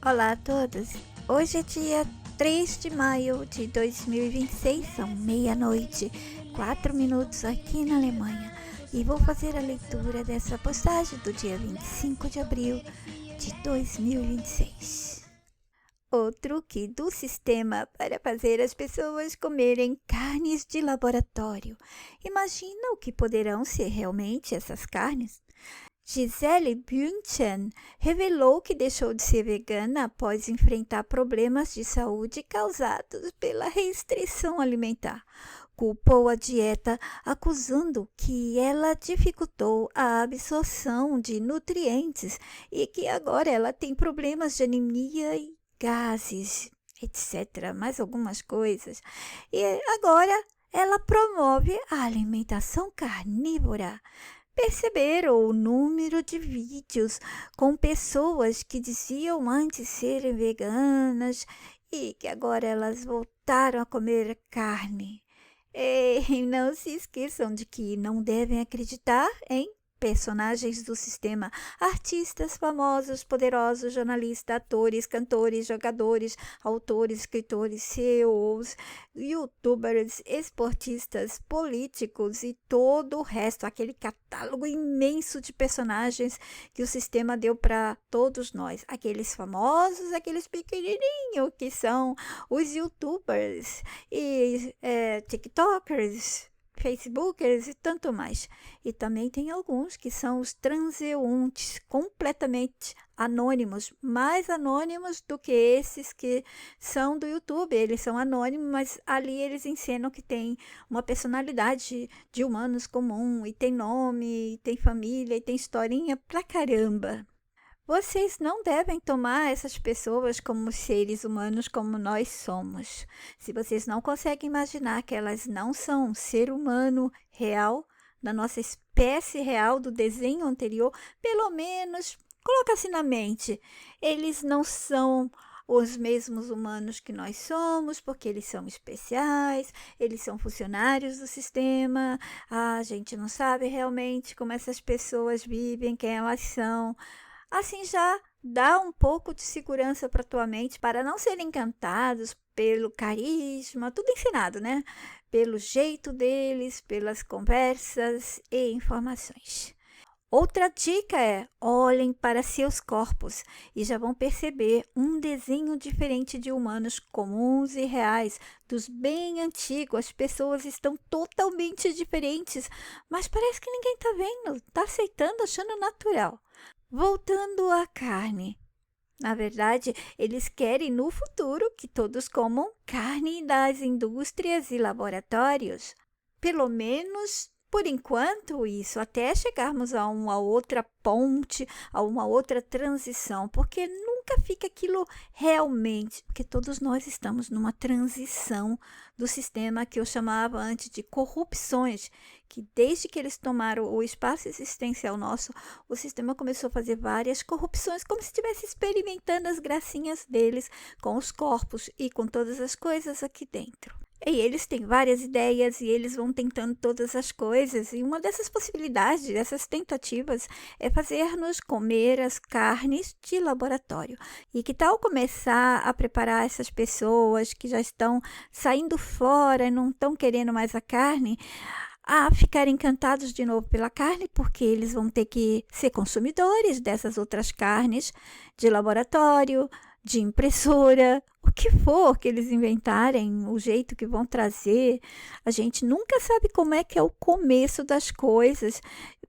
Olá a todos! Hoje é dia 3 de maio de 2026, são meia-noite, 4 minutos aqui na Alemanha, e vou fazer a leitura dessa postagem do dia 25 de abril de 2026. O truque do sistema para fazer as pessoas comerem carnes de laboratório. Imagina o que poderão ser realmente essas carnes? Gisele Bündchen revelou que deixou de ser vegana após enfrentar problemas de saúde causados pela restrição alimentar. Culpou a dieta, acusando que ela dificultou a absorção de nutrientes e que agora ela tem problemas de anemia e gases, etc. Mais algumas coisas. E agora ela promove a alimentação carnívora. Perceberam o número de vídeos com pessoas que diziam antes serem veganas e que agora elas voltaram a comer carne. E não se esqueçam de que não devem acreditar em personagens do sistema, artistas famosos, poderosos, jornalistas, atores, cantores, jogadores, autores, escritores, CEOs, youtubers, esportistas, políticos e todo o resto, aquele catálogo imenso de personagens que o sistema deu para todos nós, aqueles famosos, aqueles pequenininhos que são os youtubers e tiktokers, facebookers e tanto mais. E também tem alguns que são os transeuntes, completamente anônimos, mais anônimos do que esses que são do YouTube. Eles são anônimos, mas ali eles ensinam que tem uma personalidade de humanos comum, e tem nome, e tem família, e tem historinha pra caramba. Vocês não devem tomar essas pessoas como seres humanos como nós somos. Se vocês não conseguem imaginar que elas não são um ser humano real, da nossa espécie real, do desenho anterior, pelo menos coloca assim na mente. Eles não são os mesmos humanos que nós somos, porque eles são especiais, eles são funcionários do sistema. A gente não sabe realmente como essas pessoas vivem, quem elas são. Assim já dá um pouco de segurança para tua mente, para não serem encantados pelo carisma, tudo ensinado, né? Pelo jeito deles, pelas conversas e informações. Outra dica é: olhem para seus corpos e já vão perceber um desenho diferente de humanos comuns e reais, dos bem antigos. As pessoas estão totalmente diferentes, mas parece que ninguém está vendo, está aceitando, achando natural. Voltando à carne. Na verdade, eles querem no futuro que todos comam carne das indústrias e laboratórios. Pelo menos por enquanto isso, até chegarmos a uma outra ponte, a uma outra transição, porque nunca fica aquilo realmente, porque todos nós estamos numa transição do sistema que eu chamava antes de corrupções, que desde que eles tomaram o espaço existencial nosso, o sistema começou a fazer várias corrupções, como se estivesse experimentando as gracinhas deles com os corpos e com todas as coisas aqui dentro. E eles têm várias ideias e eles vão tentando todas as coisas. E uma dessas possibilidades, dessas tentativas, é fazer-nos comer as carnes de laboratório. E que tal começar a preparar essas pessoas que já estão saindo fora e não estão querendo mais a carne, a ficar encantados de novo pela carne, porque eles vão ter que ser consumidores dessas outras carnes de laboratório, de impressora, o que for que eles inventarem, o jeito que vão trazer. A gente nunca sabe como é que é o começo das coisas.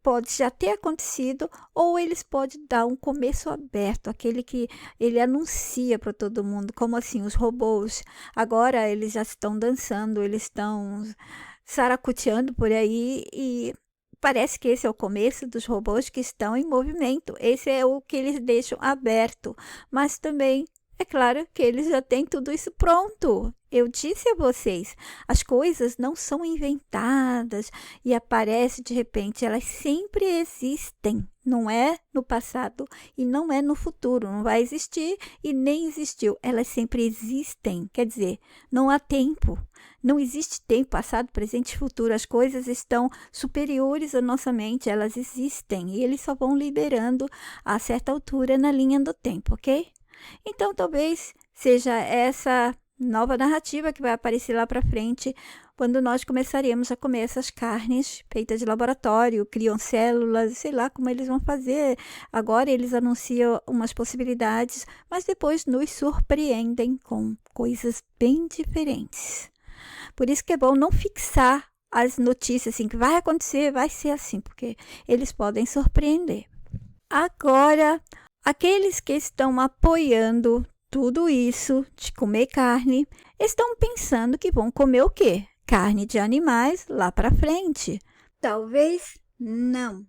Pode já ter acontecido ou eles podem dar um começo aberto, aquele que ele anuncia para todo mundo, como assim os robôs. Agora eles já estão dançando, eles estão saracoteando por aí e parece que esse é o começo dos robôs que estão em movimento. Esse é o que eles deixam aberto, mas também é claro que eles já têm tudo isso pronto. Eu disse a vocês, as coisas não são inventadas e aparecem de repente, elas sempre existem. Não é no passado e não é no futuro, não vai existir e nem existiu. Elas sempre existem, quer dizer, não há tempo. Não existe tempo, passado, presente e futuro. As coisas estão superiores à nossa mente, elas existem e eles só vão liberando a certa altura na linha do tempo, ok? Então, talvez seja essa nova narrativa que vai aparecer lá para frente, quando nós começaremos a comer essas carnes feitas de laboratório, criam células, sei lá como eles vão fazer. Agora eles anunciam umas possibilidades, mas depois nos surpreendem com coisas bem diferentes. Por isso que é bom não fixar as notícias assim, que vai acontecer, vai ser assim, porque eles podem surpreender. Agora, aqueles que estão apoiando tudo isso de comer carne, estão pensando que vão comer o quê? Carne de animais lá para frente. Talvez não.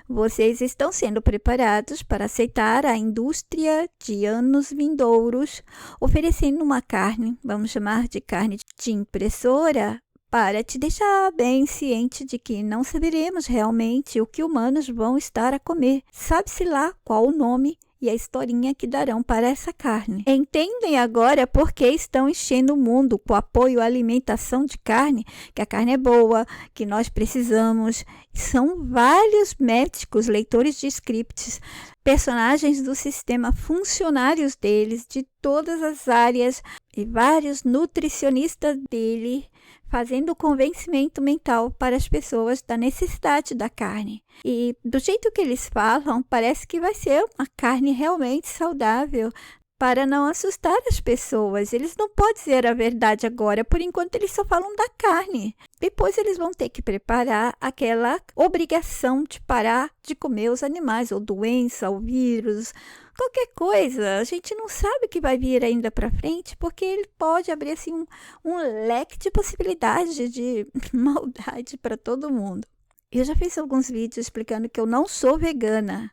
Vocês estão sendo preparados para aceitar a indústria de anos vindouros, oferecendo uma carne, vamos chamar de carne de impressora, para te deixar bem ciente de que não saberemos realmente o que humanos vão estar a comer. Sabe-se lá qual o nome e a historinha que darão para essa carne. Entendem agora por que estão enchendo o mundo com apoio à alimentação de carne, que a carne é boa, que nós precisamos. São vários médicos, leitores de scripts, personagens do sistema, funcionários deles, de todas as áreas, e vários nutricionistas dele, fazendo convencimento mental para as pessoas da necessidade da carne. E do jeito que eles falam, parece que vai ser uma carne realmente saudável, para não assustar as pessoas. Eles não podem dizer a verdade agora, por enquanto eles só falam da carne. Depois eles vão ter que preparar aquela obrigação de parar de comer os animais, ou doença, ou vírus, qualquer coisa. A gente não sabe o que vai vir ainda para frente, porque ele pode abrir assim um leque de possibilidades de maldade para todo mundo. Eu já fiz alguns vídeos explicando que eu não sou vegana.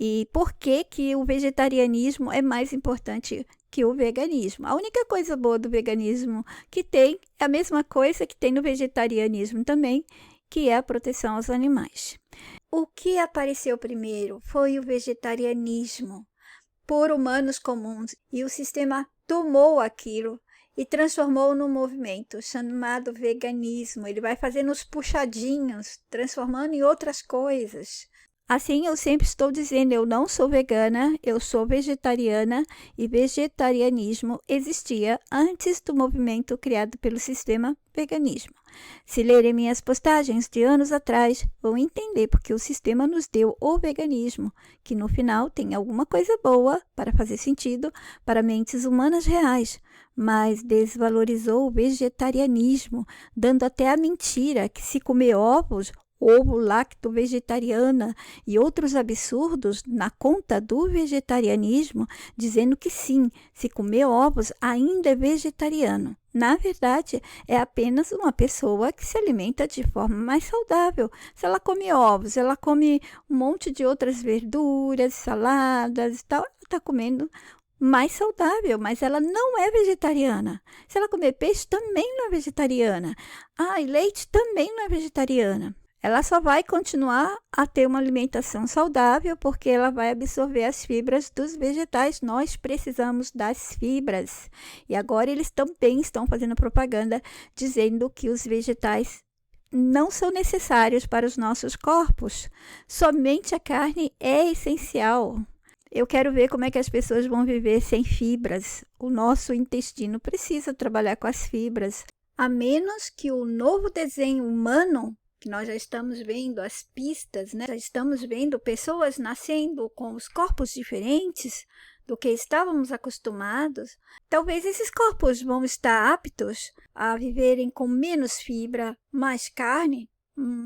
E por que que o vegetarianismo é mais importante que o veganismo? A única coisa boa do veganismo que tem é a mesma coisa que tem no vegetarianismo também, que é a proteção aos animais. O que apareceu primeiro foi o vegetarianismo por humanos comuns, e o sistema tomou aquilo e transformou num movimento chamado veganismo. Ele vai fazendo os puxadinhos, transformando em outras coisas. Assim, eu sempre estou dizendo, eu não sou vegana, eu sou vegetariana, e vegetarianismo existia antes do movimento criado pelo sistema veganismo. Se lerem minhas postagens de anos atrás, vão entender porque o sistema nos deu o veganismo, que no final tem alguma coisa boa para fazer sentido para mentes humanas reais, mas desvalorizou o vegetarianismo, dando até a mentira que se comer ovos, ovo lacto vegetariana e outros absurdos na conta do vegetarianismo, dizendo que sim, se comer ovos ainda é vegetariano. Na verdade, é apenas uma pessoa que se alimenta de forma mais saudável. Se ela come ovos, ela come um monte de outras verduras, saladas e tal, ela está comendo mais saudável, mas ela não é vegetariana. Se ela comer peixe, também não é vegetariana. E leite também não é vegetariana. Ela só vai continuar a ter uma alimentação saudável porque ela vai absorver as fibras dos vegetais. Nós precisamos das fibras. E agora eles também estão fazendo propaganda dizendo que os vegetais não são necessários para os nossos corpos. Somente a carne é essencial. Eu quero ver como é que as pessoas vão viver sem fibras. O nosso intestino precisa trabalhar com as fibras. A menos que o novo desenho humano, que nós já estamos vendo as pistas, né? Já estamos vendo pessoas nascendo com os corpos diferentes do que estávamos acostumados. Talvez esses corpos vão estar aptos a viverem com menos fibra, mais carne,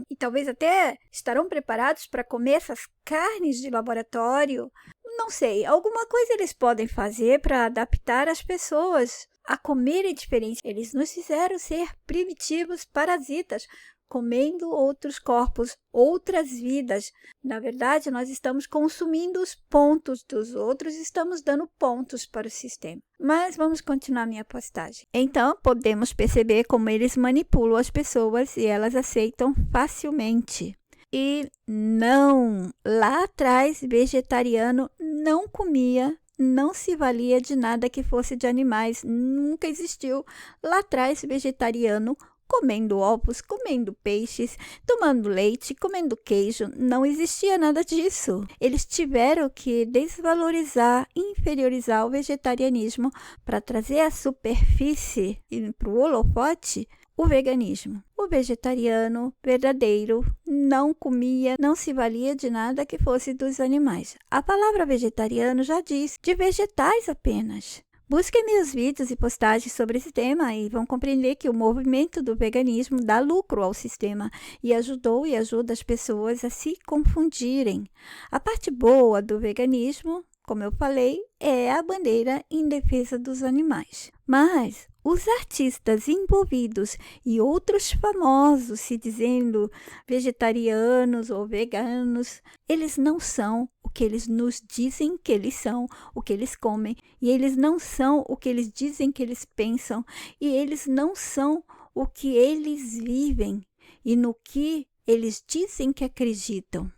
e talvez até estarão preparados para comer essas carnes de laboratório. Não sei, alguma coisa eles podem fazer para adaptar as pessoas a comerem diferente. Eles nos fizeram ser primitivos parasitas, comendo outros corpos, outras vidas. Na verdade, nós estamos consumindo os pontos dos outros e estamos dando pontos para o sistema. Mas vamos continuar minha postagem. Então, podemos perceber como eles manipulam as pessoas e elas aceitam facilmente. E não, lá atrás, vegetariano não comia, não se valia de nada que fosse de animais. Nunca existiu lá atrás vegetariano comendo ovos, comendo peixes, tomando leite, comendo queijo. Não existia nada disso. Eles tiveram que desvalorizar, inferiorizar o vegetarianismo para trazer à superfície e para o holofote o veganismo. O vegetariano verdadeiro não comia, não se valia de nada que fosse dos animais. A palavra vegetariano já diz de vegetais apenas. Busquem meus vídeos e postagens sobre esse tema e vão compreender que o movimento do veganismo dá lucro ao sistema e ajudou e ajuda as pessoas a se confundirem. A parte boa do veganismo, como eu falei, é a bandeira em defesa dos animais. Mas os artistas envolvidos e outros famosos se dizendo vegetarianos ou veganos, eles não são o que eles nos dizem que eles são, o que eles comem, e eles não são o que eles dizem que eles pensam, e eles não são o que eles vivem e no que eles dizem que acreditam.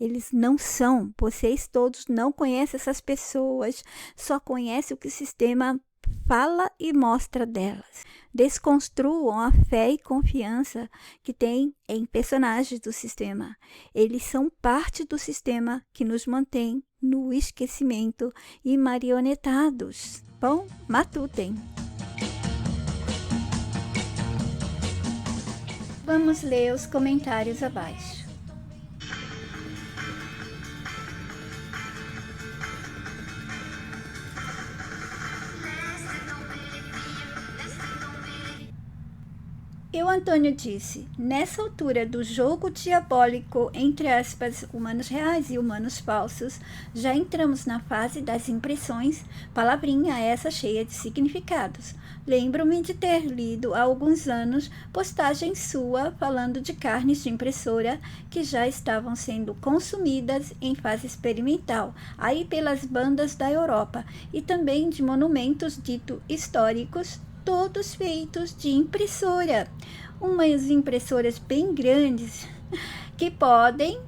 Eles não são. Vocês todos não conhecem essas pessoas, só conhecem o que o sistema fala e mostra delas. Desconstruam a fé e confiança que tem em personagens do sistema. Eles são parte do sistema que nos mantém no esquecimento e marionetados. Bom, matutem. Vamos ler os comentários abaixo. E o Antônio disse, nessa altura do jogo diabólico, entre aspas, humanos reais e humanos falsos, já entramos na fase das impressões, palavrinha essa cheia de significados. Lembro-me de ter lido há alguns anos postagem sua falando de carnes de impressora que já estavam sendo consumidas em fase experimental, aí pelas bandas da Europa, e também de monumentos dito históricos, todos feitos de impressora. Umas impressoras bem grandes que podem,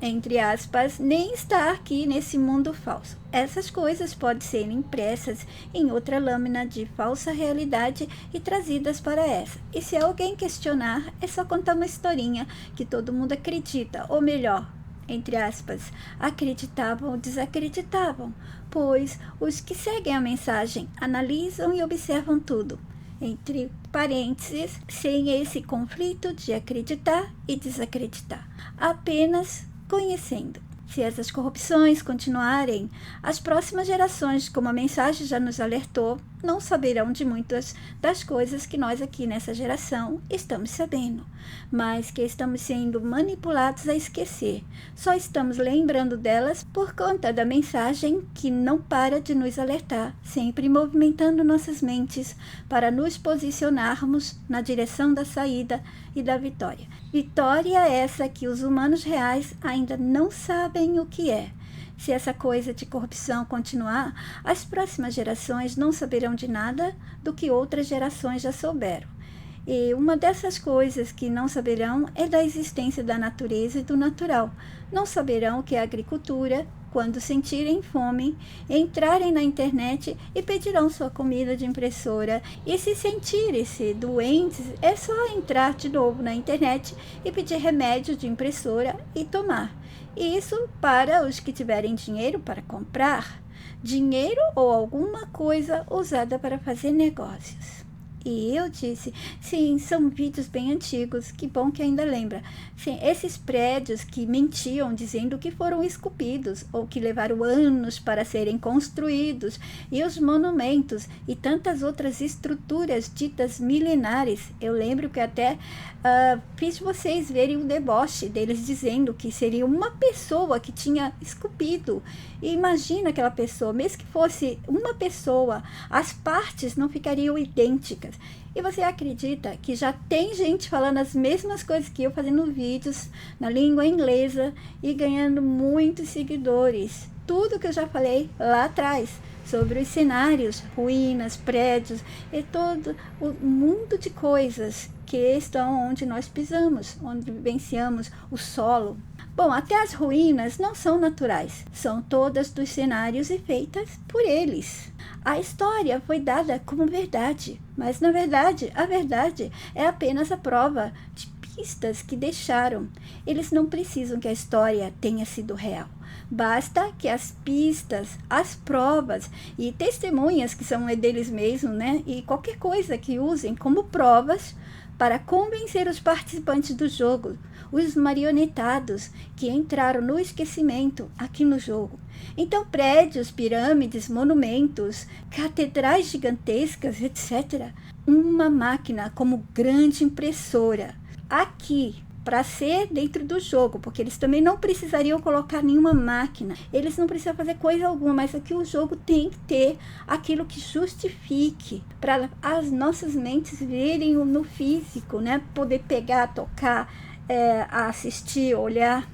entre aspas, nem estar aqui nesse mundo falso. Essas coisas podem ser impressas em outra lâmina de falsa realidade e trazidas para essa. E se alguém questionar, é só contar uma historinha que todo mundo acredita, ou melhor, entre aspas, acreditavam ou desacreditavam, pois os que seguem a mensagem analisam e observam tudo, entre parênteses, sem esse conflito de acreditar e desacreditar, apenas conhecendo. Se essas corrupções continuarem, as próximas gerações, como a mensagem já nos alertou, não saberão de muitas das coisas que nós aqui nessa geração estamos sabendo, mas que estamos sendo manipulados a esquecer. Só estamos lembrando delas por conta da mensagem que não para de nos alertar, sempre movimentando nossas mentes para nos posicionarmos na direção da saída e da vitória. Vitória essa que os humanos reais ainda não sabem o que é. Se essa coisa de corrupção continuar, as próximas gerações não saberão de nada do que outras gerações já souberam. E uma dessas coisas que não saberão é da existência da natureza e do natural. Não saberão o que é agricultura quando sentirem fome, entrarem na internet e pedirão sua comida de impressora. E se sentirem-se doentes, é só entrar de novo na internet e pedir remédio de impressora e tomar. Isso para os que tiverem dinheiro para comprar, dinheiro ou alguma coisa usada para fazer negócios. E eu disse, sim, são vídeos bem antigos, que bom que ainda lembra. Sim, esses prédios que mentiam dizendo que foram esculpidos ou que levaram anos para serem construídos, e os monumentos e tantas outras estruturas ditas milenares. Eu lembro que até fiz vocês verem o deboche deles dizendo que seria uma pessoa que tinha esculpido. E imagina aquela pessoa, mesmo que fosse uma pessoa, as partes não ficariam idênticas. E você acredita que já tem gente falando as mesmas coisas que eu, fazendo vídeos na língua inglesa e ganhando muitos seguidores. Tudo que eu já falei lá atrás sobre os cenários, ruínas, prédios e todo o mundo de coisas que estão onde nós pisamos, onde vivenciamos o solo. Bom, até as ruínas não são naturais, são todas dos cenários e feitas por eles. A história foi dada como verdade, mas na verdade, a verdade é apenas a prova de pistas que deixaram. Eles não precisam que a história tenha sido real. Basta que as pistas, as provas e testemunhas que são deles mesmos, né? E qualquer coisa que usem como provas para convencer os participantes do jogo, os marionetados que entraram no esquecimento aqui no jogo. Então, prédios, pirâmides, monumentos, catedrais gigantescas, etc. Uma máquina como grande impressora aqui para ser dentro do jogo, porque eles também não precisariam colocar nenhuma máquina, eles não precisam fazer coisa alguma, mas aqui o jogo tem que ter aquilo que justifique para as nossas mentes verem no físico, né? Poder pegar, tocar, assistir, olhar.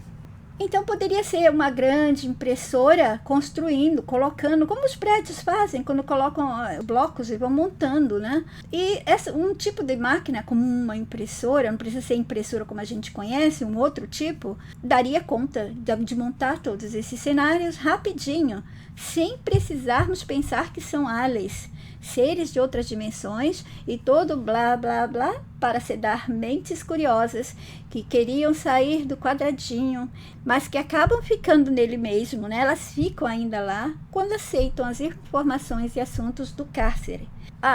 Então poderia ser uma grande impressora construindo, colocando, como os prédios fazem quando colocam blocos e vão montando, né? E um tipo de máquina como uma impressora, não precisa ser impressora como a gente conhece, um outro tipo, daria conta de montar todos esses cenários rapidinho, sem precisarmos pensar que são aliens, seres de outras dimensões e todo blá blá blá para sedar mentes curiosas que queriam sair do quadradinho, mas que acabam ficando nele mesmo, né? Elas ficam ainda lá quando aceitam as informações e assuntos do cárcere.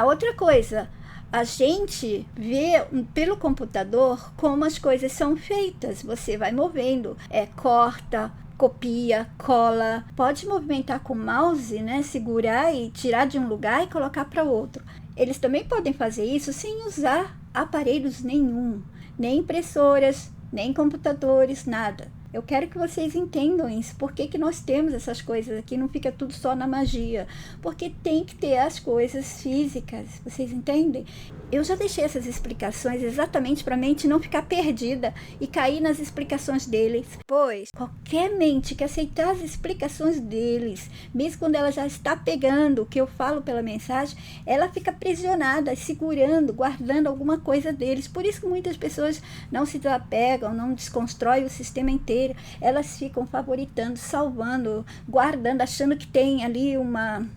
Outra coisa, a gente vê pelo computador como as coisas são feitas, você vai movendo, corta, copia, cola, pode movimentar com o mouse, né? Segurar e tirar de um lugar e colocar para outro. Eles também podem fazer isso sem usar aparelhos nenhum, nem impressoras, nem computadores, nada. Eu quero que vocês entendam isso. Por que nós temos essas coisas aqui? Não fica tudo só na magia. Porque tem que ter as coisas físicas. Vocês entendem? Eu já deixei essas explicações exatamente para a mente não ficar perdida e cair nas explicações deles. Pois qualquer mente que aceitar as explicações deles, mesmo quando ela já está pegando o que eu falo pela mensagem, ela fica aprisionada, segurando, guardando alguma coisa deles. Por isso que muitas pessoas não se desapegam, não desconstroem o sistema inteiro. Elas ficam favoritando, salvando, guardando, achando que tem ali uma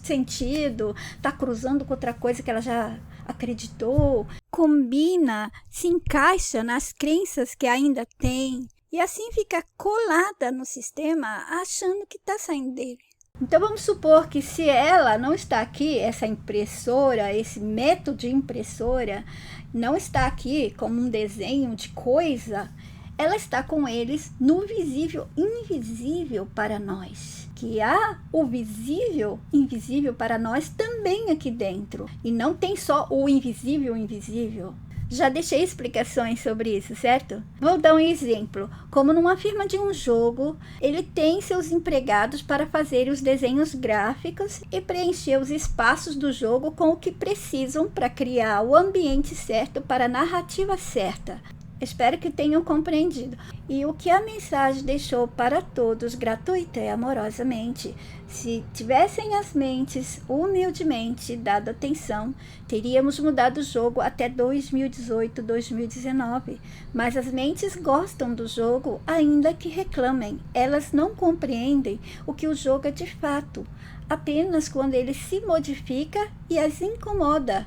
sentido, tá cruzando com outra coisa que ela já acreditou, combina, se encaixa nas crenças que ainda tem e assim fica colada no sistema achando que está saindo dele. Então vamos supor que se ela não está aqui, essa impressora, esse método de impressora não está aqui como um desenho de coisa, ela está com eles no visível invisível para nós. Que há o visível invisível para nós também aqui dentro. E não tem só o invisível invisível. Já deixei explicações sobre isso, certo? Vou dar um exemplo. Como numa firma de um jogo, ele tem seus empregados para fazer os desenhos gráficos e preencher os espaços do jogo com o que precisam para criar o ambiente certo para a narrativa certa. Espero que tenham compreendido. E o que a mensagem deixou para todos, gratuita e amorosamente, se tivessem as mentes humildemente dado atenção, teríamos mudado o jogo até 2018, 2019. Mas as mentes gostam do jogo, ainda que reclamem. Elas não compreendem o que o jogo é de fato, apenas quando ele se modifica e as incomoda.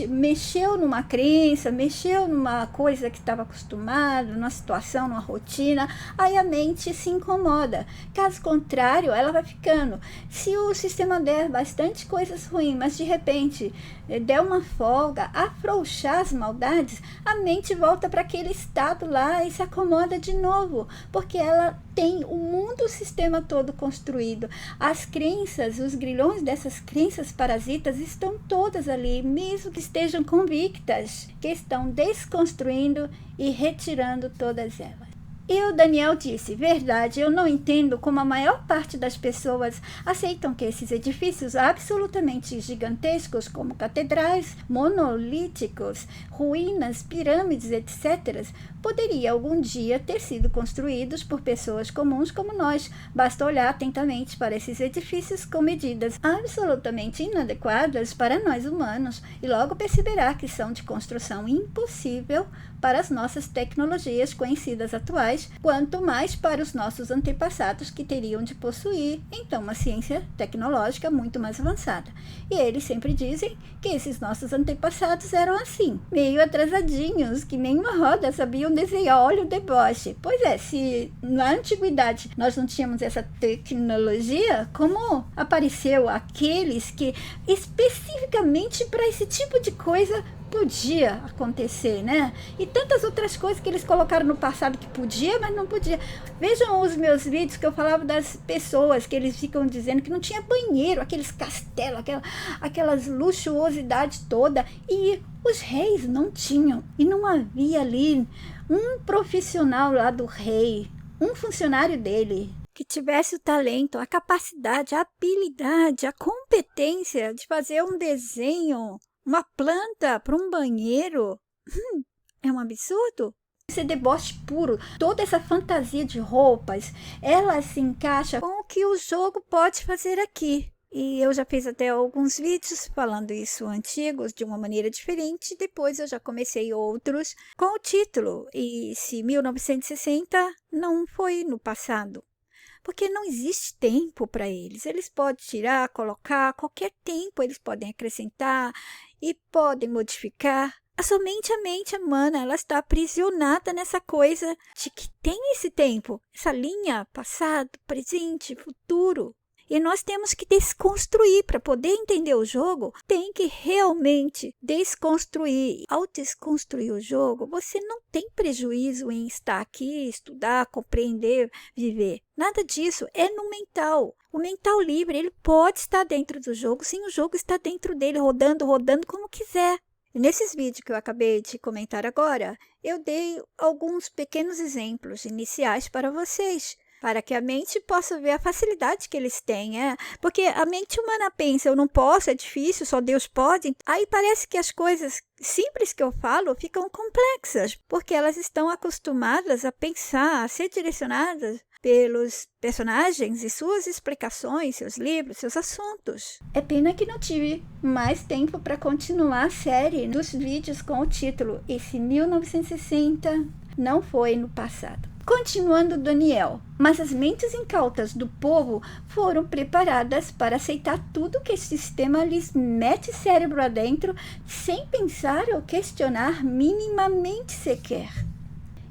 Mexeu numa crença, mexeu numa coisa que estava acostumado, numa situação, numa rotina, aí a mente se incomoda. Caso contrário, ela vai ficando. Se o sistema der bastante coisas ruins, mas de repente der uma folga, afrouxar as maldades, a mente volta para aquele estado lá e se acomoda de novo, porque ela tem o mundo, o sistema todo construído. As crenças, os grilhões dessas crenças parasitas estão todas ali, mesmo que estejam convictas, que estão desconstruindo e retirando todas elas. E o Daniel disse, verdade, eu não entendo como a maior parte das pessoas aceitam que esses edifícios absolutamente gigantescos, como catedrais, monolíticos, ruínas, pirâmides, etc., poderia algum dia ter sido construídos por pessoas comuns como nós. Basta olhar atentamente para esses edifícios com medidas absolutamente inadequadas para nós humanos e logo perceberá que são de construção impossível para as nossas tecnologias conhecidas atuais nós, quanto mais para os nossos antepassados que teriam de possuir, então, uma ciência tecnológica muito mais avançada. E eles sempre dizem que esses nossos antepassados eram assim, meio atrasadinhos, que nem uma roda sabiam desenhar. Olha o deboche. Pois é, se na antiguidade nós não tínhamos essa tecnologia, como apareceu aqueles que especificamente para esse tipo de coisa podia acontecer, né? E tantas outras coisas que eles colocaram no passado que podia, mas não podia. Vejam os meus vídeos que eu falava das pessoas que eles ficam dizendo que não tinha banheiro, aqueles castelos, aquelas luxuosidades toda, e os reis não tinham. E não havia ali um profissional lá do rei, um funcionário dele, que tivesse o talento, a capacidade, a habilidade, a competência de fazer um desenho, uma planta para um banheiro. É um absurdo. Esse deboche puro, toda essa fantasia de roupas, ela se encaixa com o que o jogo pode fazer aqui. E eu já fiz até alguns vídeos falando isso antigos de uma maneira diferente. Depois eu já comecei outros com o título "E se 1960 não foi no passado?" Porque não existe tempo para eles. Eles podem tirar, colocar, qualquer tempo eles podem acrescentar e podem modificar. Somente a mente humana, ela está aprisionada nessa coisa de que tem esse tempo, essa linha passado, presente, futuro. E nós temos que desconstruir para poder entender o jogo. Tem que realmente desconstruir. Ao desconstruir o jogo, você não tem prejuízo em estar aqui, estudar, compreender, viver. Nada disso. É no mental. O mental livre, ele pode estar dentro do jogo, sem o jogo estar dentro dele, rodando como quiser. Nesses vídeos que eu acabei de comentar agora, eu dei alguns pequenos exemplos iniciais para vocês, para que a mente possa ver a facilidade que eles têm. Porque a mente humana pensa, eu não posso, é difícil, só Deus pode. Aí parece que as coisas simples que eu falo ficam complexas, porque elas estão acostumadas a pensar, a ser direcionadas pelos personagens e suas explicações, seus livros, seus assuntos. É pena que não tive mais tempo para continuar a série dos vídeos com o título "E se 1960 não foi no passado?" Continuando Daniel, mas as mentes incautas do povo foram preparadas para aceitar tudo que esse sistema lhes mete cérebro adentro, sem pensar ou questionar minimamente sequer.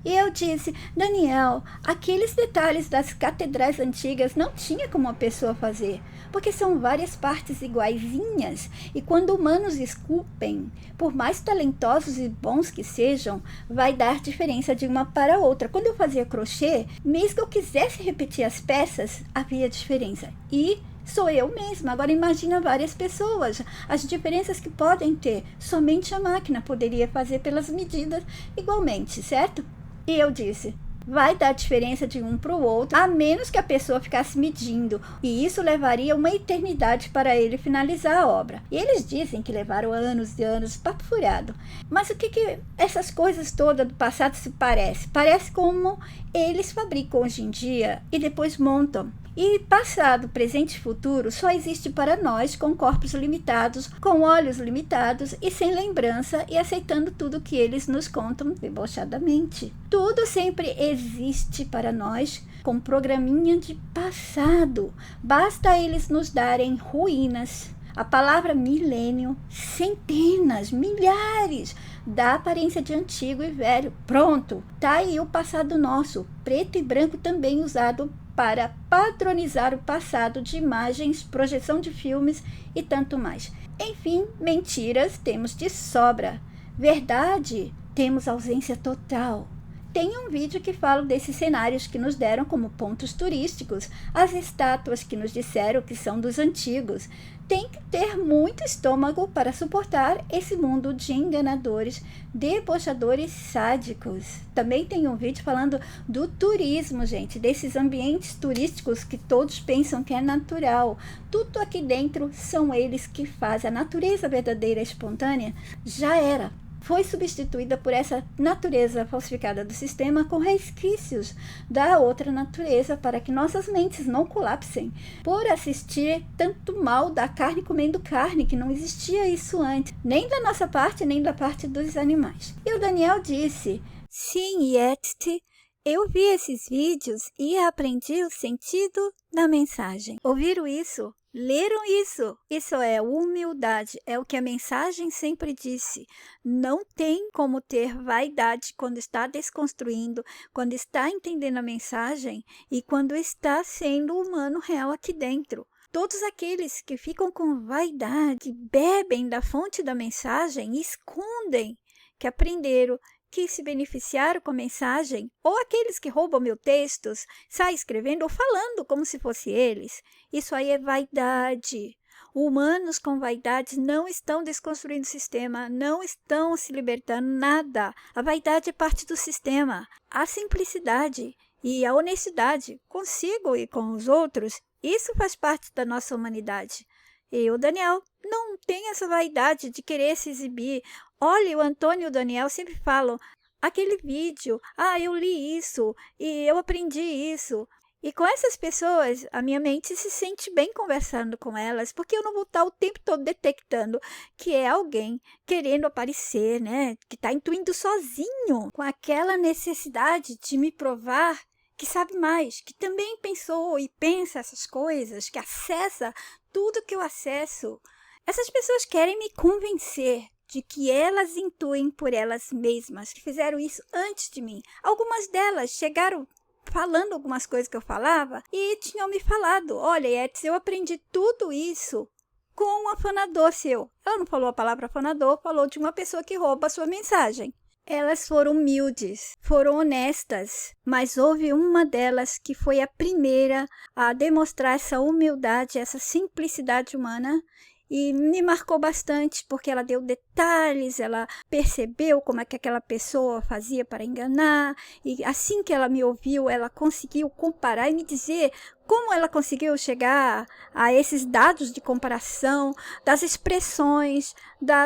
E eu disse, Daniel, aqueles detalhes das catedrais antigas não tinha como a pessoa fazer, porque são várias partes iguaizinhas, e quando humanos esculpem, por mais talentosos e bons que sejam, vai dar diferença de uma para outra. Quando eu fazia crochê, mesmo que eu quisesse repetir as peças, havia diferença. E sou eu mesma. Agora imagina várias pessoas, as diferenças que podem ter. Somente a máquina poderia fazer pelas medidas igualmente, certo? E eu disse, vai dar diferença de um para o outro, a menos que a pessoa ficasse medindo, e isso levaria uma eternidade para ele finalizar a obra. E eles dizem que levaram anos e anos, papo furado. Mas o que essas coisas todas do passado se parece? Parece como eles fabricam hoje em dia e depois montam. E passado, presente e futuro só existe para nós com corpos limitados, com olhos limitados e sem lembrança e aceitando tudo que eles nos contam debochadamente. Tudo sempre existe para nós com programinha de passado. Basta eles nos darem ruínas. A palavra milênio, centenas, milhares, dá aparência de antigo e velho. Pronto, tá aí o passado nosso, preto e branco também usado para padronizar o passado de imagens, projeção de filmes e tanto mais. Enfim, mentiras temos de sobra. Verdade, temos ausência total. Tem um vídeo que fala desses cenários que nos deram como pontos turísticos, as estátuas que nos disseram que são dos antigos. Tem que ter muito estômago para suportar esse mundo de enganadores, debochadores sádicos. Também tem um vídeo falando do turismo, gente, desses ambientes turísticos que todos pensam que é natural. Tudo aqui dentro são eles que fazem. A natureza verdadeira espontânea já era. Foi substituída por essa natureza falsificada do sistema com resquícios da outra natureza para que nossas mentes não colapsem por assistir tanto mal da carne comendo carne, que não existia isso antes, nem da nossa parte, nem da parte dos animais. E o Daniel disse, sim, Yeti, Eu vi esses vídeos e aprendi o sentido da mensagem. Ouviram isso? Leram isso? Isso é humildade, é o que a mensagem sempre disse. Não tem como ter vaidade quando está desconstruindo, quando está entendendo a mensagem e quando está sendo humano real aqui dentro. Todos aqueles que ficam com vaidade, que bebem da fonte da mensagem e escondem que aprenderam, que se beneficiaram com a mensagem, ou aqueles que roubam meus textos, saem escrevendo ou falando como se fosse eles. Isso aí é vaidade. Humanos com vaidade não estão desconstruindo o sistema, não estão se libertando nada. A vaidade é parte do sistema. A simplicidade e a honestidade consigo e com os outros, isso faz parte da nossa humanidade. Eu, Daniel, não tenho essa vaidade de querer se exibir. Olha, o Antônio e o Daniel sempre falam, aquele vídeo, eu li isso e eu aprendi isso. E com essas pessoas, a minha mente se sente bem conversando com elas, porque eu não vou estar o tempo todo detectando que é alguém querendo aparecer, né? Que está intuindo sozinho, com aquela necessidade de me provar que sabe mais, que também pensou e pensa essas coisas, que acessa tudo que eu acesso. Essas pessoas querem me convencer de que elas intuem por elas mesmas, que fizeram isso antes de mim. Algumas delas chegaram falando algumas coisas que eu falava e tinham me falado, olha, Yetis, eu aprendi tudo isso com um afanador seu. Ela não falou a palavra afanador, falou de uma pessoa que rouba a sua mensagem. Elas foram humildes, foram honestas, mas houve uma delas que foi a primeira a demonstrar essa humildade, essa simplicidade humana, e me marcou bastante, porque ela deu detalhes, ela percebeu como é que aquela pessoa fazia para enganar, e assim que ela me ouviu, ela conseguiu comparar e me dizer como ela conseguiu chegar a esses dados de comparação, das expressões,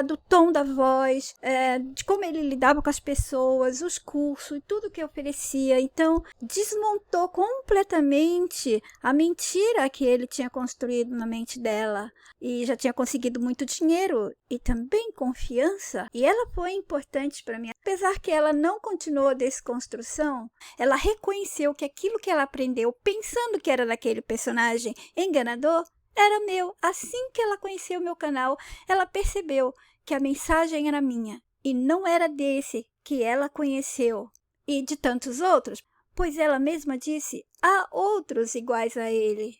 do tom da voz, de como ele lidava com as pessoas, os cursos e tudo que oferecia. Então, desmontou completamente a mentira que ele tinha construído na mente dela. E já tinha conseguido muito dinheiro e também confiança. E ela foi importante para mim. Apesar que ela não continuou a desconstrução, ela reconheceu que aquilo que ela aprendeu pensando que era daquele personagem enganador, era meu. Assim que ela conheceu o meu canal, ela percebeu que a mensagem era minha e não era desse que ela conheceu e de tantos outros, pois ela mesma disse, há outros iguais a ele.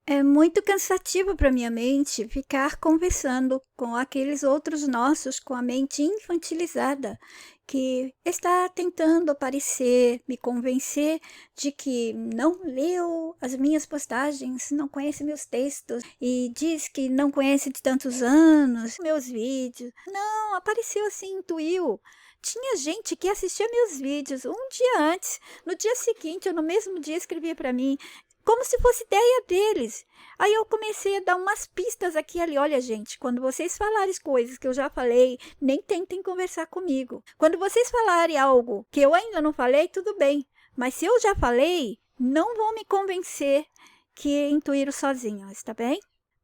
É muito cansativo para minha mente ficar conversando com aqueles outros nossos com a mente infantilizada, que está tentando aparecer, me convencer de que não leu as minhas postagens, não conhece meus textos e diz que não conhece de tantos anos meus vídeos. Não, apareceu assim, intuiu. Tinha gente que assistia meus vídeos um dia antes, no dia seguinte ou no mesmo dia escrevia para mim, como se fosse ideia deles. Aí eu comecei a dar umas pistas aqui e ali. Olha, gente, quando vocês falarem coisas que eu já falei, nem tentem conversar comigo. Quando vocês falarem algo que eu ainda não falei, tudo bem. Mas se eu já falei, não vão me convencer que intuíram sozinhos, tá bem?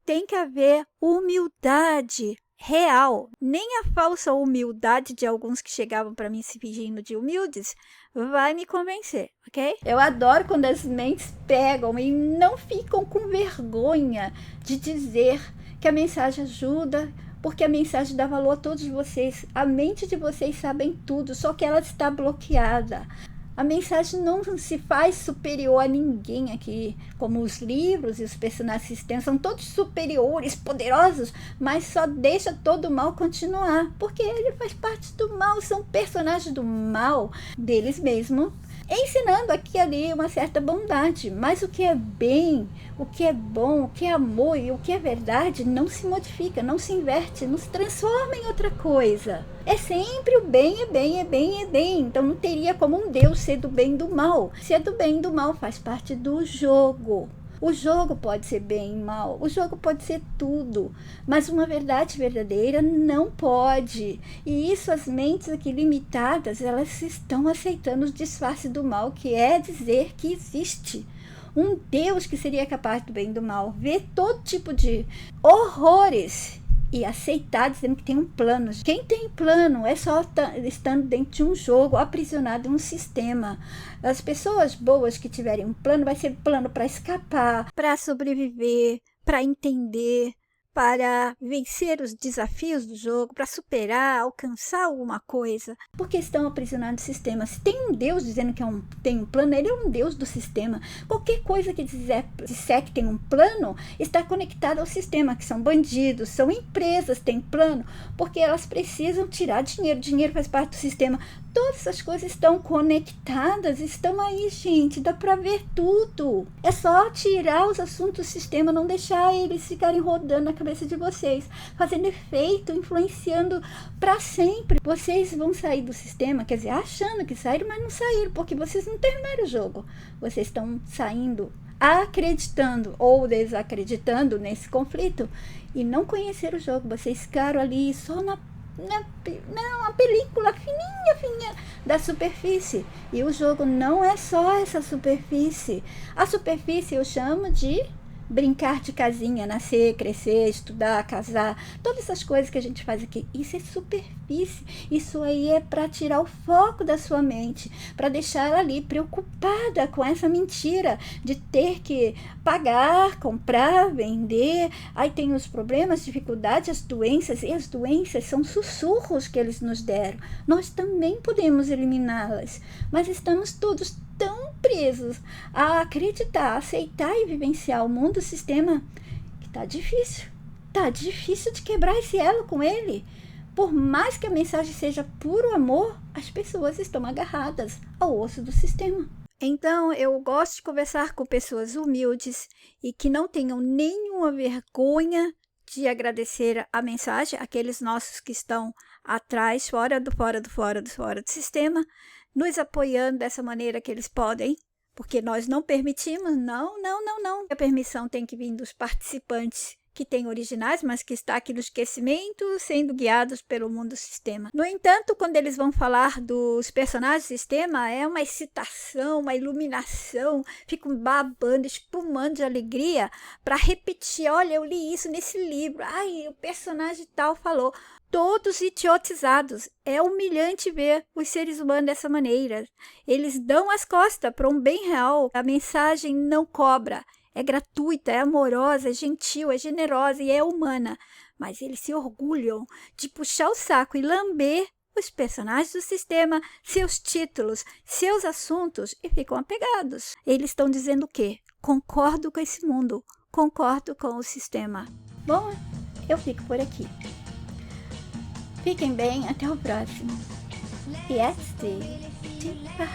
Tem que haver humildade real. Nem a falsa humildade de alguns que chegavam para mim se fingindo de humildes vai me convencer, ok? Eu adoro quando as mentes pegam e não ficam com vergonha de dizer que a mensagem ajuda, porque a mensagem dá valor a todos vocês. A mente de vocês sabem tudo, só que ela está bloqueada. A mensagem não se faz superior a ninguém aqui, como os livros e os personagens existentes são todos superiores, poderosos, mas só deixa todo o mal continuar, porque ele faz parte do mal, são personagens do mal deles mesmos, ensinando aqui e ali uma certa bondade, mas o que é bem, o que é bom, o que é amor e o que é verdade não se modifica, não se inverte, não se transforma em outra coisa. É sempre o bem, é bem, é bem, é bem. Então não teria como um Deus ser do bem e do mal. Se é do bem e do mal, faz parte do jogo. O jogo pode ser bem e mal, o jogo pode ser tudo, mas uma verdade verdadeira não pode. E isso as mentes aqui limitadas, elas estão aceitando o disfarce do mal, que é dizer que existe um Deus que seria capaz do bem e do mal, ver todo tipo de horrores e aceitar dizendo que tem um plano. Quem tem plano é só estando dentro de um jogo, aprisionado em um sistema. As pessoas boas que tiverem um plano, vai ser plano para escapar, para sobreviver, para entender, para vencer os desafios do jogo, para superar, alcançar alguma coisa. Porque estão aprisionados no sistema. Se tem um Deus dizendo que tem um plano, ele é um Deus do sistema. Qualquer coisa que disser que tem um plano, está conectada ao sistema, que são bandidos, são empresas, têm plano, porque elas precisam tirar dinheiro. Dinheiro faz parte do sistema. Todas essas coisas estão conectadas, estão aí, gente, dá para ver tudo. É só tirar os assuntos do sistema, não deixar eles ficarem rodando na cabeça de vocês, fazendo efeito, influenciando para sempre. Vocês vão sair do sistema, quer dizer, achando que saíram, mas não saíram, porque vocês não terminaram o jogo. Vocês estão saindo acreditando ou desacreditando nesse conflito e não conheceram o jogo. Vocês ficaram ali só uma película fininha da superfície. E o jogo não é só essa superfície. A superfície eu chamo de brincar de casinha, nascer, crescer, estudar, casar, todas essas coisas que a gente faz aqui, isso é superfície. Isso aí é para tirar o foco da sua mente, para deixar ela ali preocupada com essa mentira de ter que pagar, comprar, vender. Aí tem os problemas, dificuldades, as doenças, e as doenças são sussurros que eles nos deram. Nós também podemos eliminá-las, mas estamos todos tão presos a acreditar, aceitar e vivenciar o mundo, o sistema, que tá difícil de quebrar esse elo com ele. Por mais que a mensagem seja puro amor, as pessoas estão agarradas ao osso do sistema. Então, eu gosto de conversar com pessoas humildes e que não tenham nenhuma vergonha de agradecer a mensagem, aqueles nossos que estão atrás, fora do sistema, nos apoiando dessa maneira que eles podem, porque nós não permitimos, não. A permissão tem que vir dos participantes que têm originais, mas que está aqui no esquecimento, sendo guiados pelo mundo do sistema. No entanto, quando eles vão falar dos personagens do sistema, é uma excitação, uma iluminação, ficam babando, espumando de alegria para repetir, olha, eu li isso nesse livro, ai, o personagem tal falou. Todos idiotizados. É humilhante ver os seres humanos dessa maneira. Eles dão as costas para um bem real. A mensagem não cobra. É gratuita, é amorosa, é gentil, é generosa e é humana. Mas eles se orgulham de puxar o saco e lamber os personagens do sistema, seus títulos, seus assuntos e ficam apegados. Eles estão dizendo o quê? Concordo com esse mundo. Concordo com o sistema. Bom, eu fico por aqui. Fiquem bem, até o próximo. E bye.